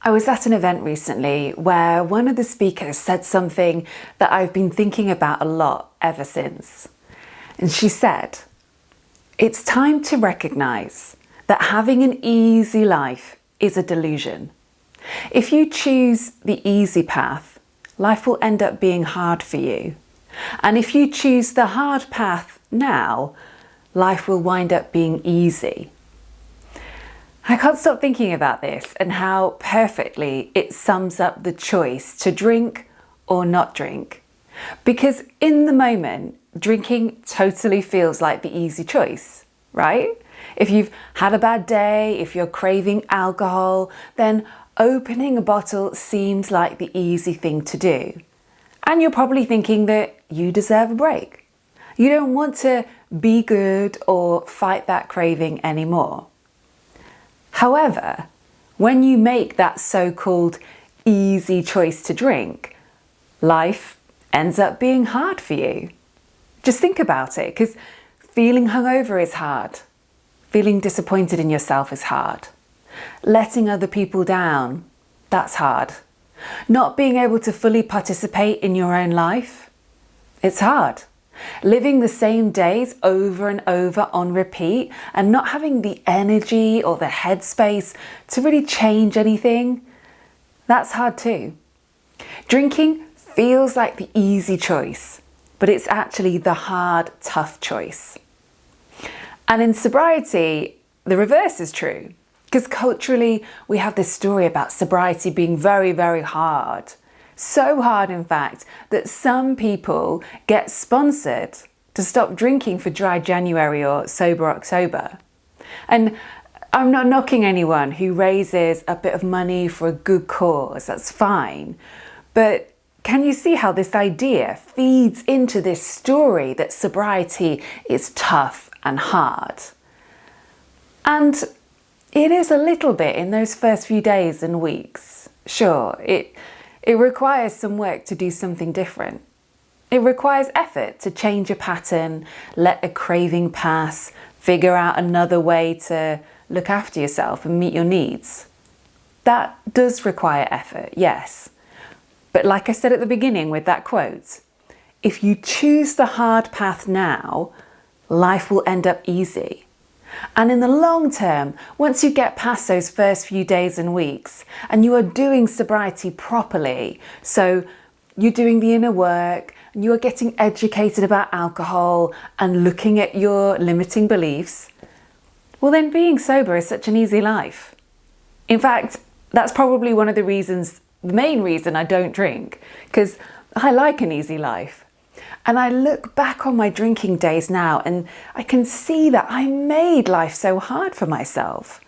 I was at an event recently where one of the speakers said something that I've been thinking about a lot ever since. And she said, "It's time to recognize that having an easy life is a delusion. If you choose the easy path, life will end up being hard for you. And if you choose the hard path now, life will wind up being easy." I can't stop thinking about this and how perfectly it sums up the choice to drink or not drink. Because in the moment, drinking totally feels like the easy choice, right? If you've had a bad day, if you're craving alcohol, then opening a bottle seems like the easy thing to do. And you're probably thinking that you deserve a break. You don't want to be good or fight that craving anymore. However, when you make that so-called easy choice to drink, life ends up being hard for you. Just think about it, because feeling hungover is hard. Feeling disappointed in yourself is hard. Letting other people down, that's hard. Not being able to fully participate in your own life, it's hard. Living the same days over and over on repeat and not having the energy or the headspace to really change anything, that's hard too. Drinking feels like the easy choice, but it's actually the hard, tough choice. And in sobriety, the reverse is true, because culturally we have this story about sobriety being very, very hard. So hard, in fact, that some people get sponsored to stop drinking for Dry January or Sober October. And I'm not knocking anyone who raises a bit of money for a good cause, that's fine. But can you see how this idea feeds into this story that sobriety is tough and hard? And it is a little bit in those first few days and weeks. Sure, it requires some work to do something different. It requires effort to change a pattern, let a craving pass, figure out another way to look after yourself and meet your needs. That does require effort, yes. But like I said at the beginning with that quote, if you choose the hard path now, life will end up easy. And in the long term, once you get past those first few days and weeks and you are doing sobriety properly, so you're doing the inner work and you are getting educated about alcohol and looking at your limiting beliefs, well then being sober is such an easy life. In fact, that's probably one of the main reason I don't drink, because I like an easy life. And I look back on my drinking days now and I can see that I made life so hard for myself.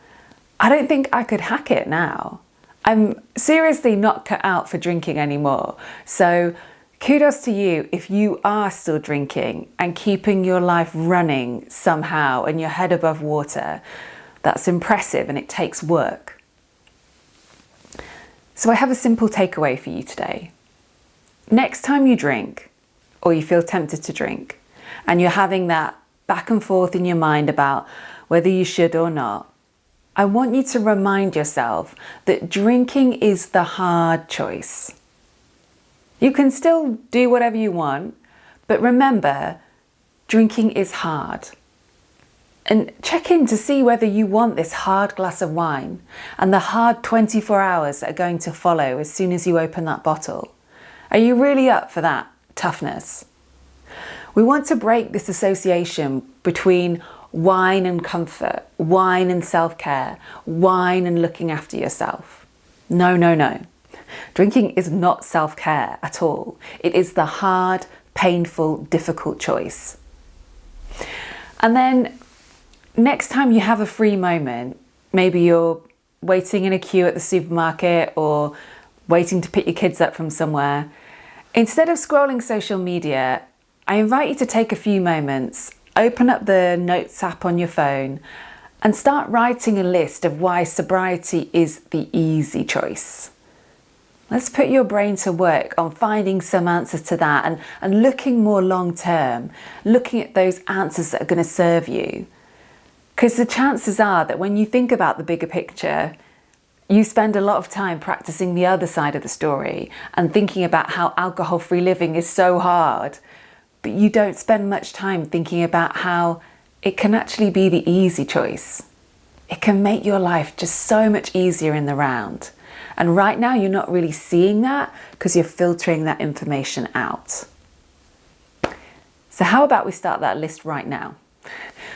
I don't think I could hack it now. I'm seriously not cut out for drinking anymore. So kudos to you if you are still drinking and keeping your life running somehow and your head above water. That's impressive and it takes work. So I have a simple takeaway for you today. Next time you drink, or you feel tempted to drink, and you're having that back and forth in your mind about whether you should or not, I want you to remind yourself that drinking is the hard choice. You can still do whatever you want, but remember, drinking is hard. And check in to see whether you want this hard glass of wine and the hard 24 hours that are going to follow as soon as you open that bottle. Are you really up for that toughness? We want to break this association between wine and comfort, wine and self-care, wine and looking after yourself. No, no, no. Drinking is not self-care at all. It is the hard, painful, difficult choice. And then next time you have a free moment, maybe you're waiting in a queue at the supermarket or waiting to pick your kids up from somewhere, instead of scrolling social media, I invite you to take a few moments, open up the Notes app on your phone and start writing a list of why sobriety is the easy choice. Let's put your brain to work on finding some answers to that and looking more long term, looking at those answers that are going to serve you. Because the chances are that when you think about the bigger picture, You spend a lot of time practicing the other side of the story and thinking about how alcohol-free living is so hard, but you don't spend much time thinking about how it can actually be the easy choice. It can make your life just so much easier in the round. And right now you're not really seeing that because you're filtering that information out. So how about we start that list right now?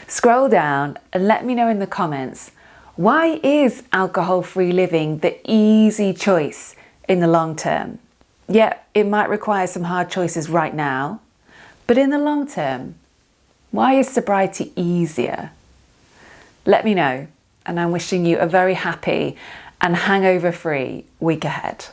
Scroll down and let me know in the comments, why is alcohol-free living the easy choice in the long term? Yeah, it might require some hard choices right now, but in the long term, why is sobriety easier? Let me know, and I'm wishing you a very happy and hangover-free week ahead.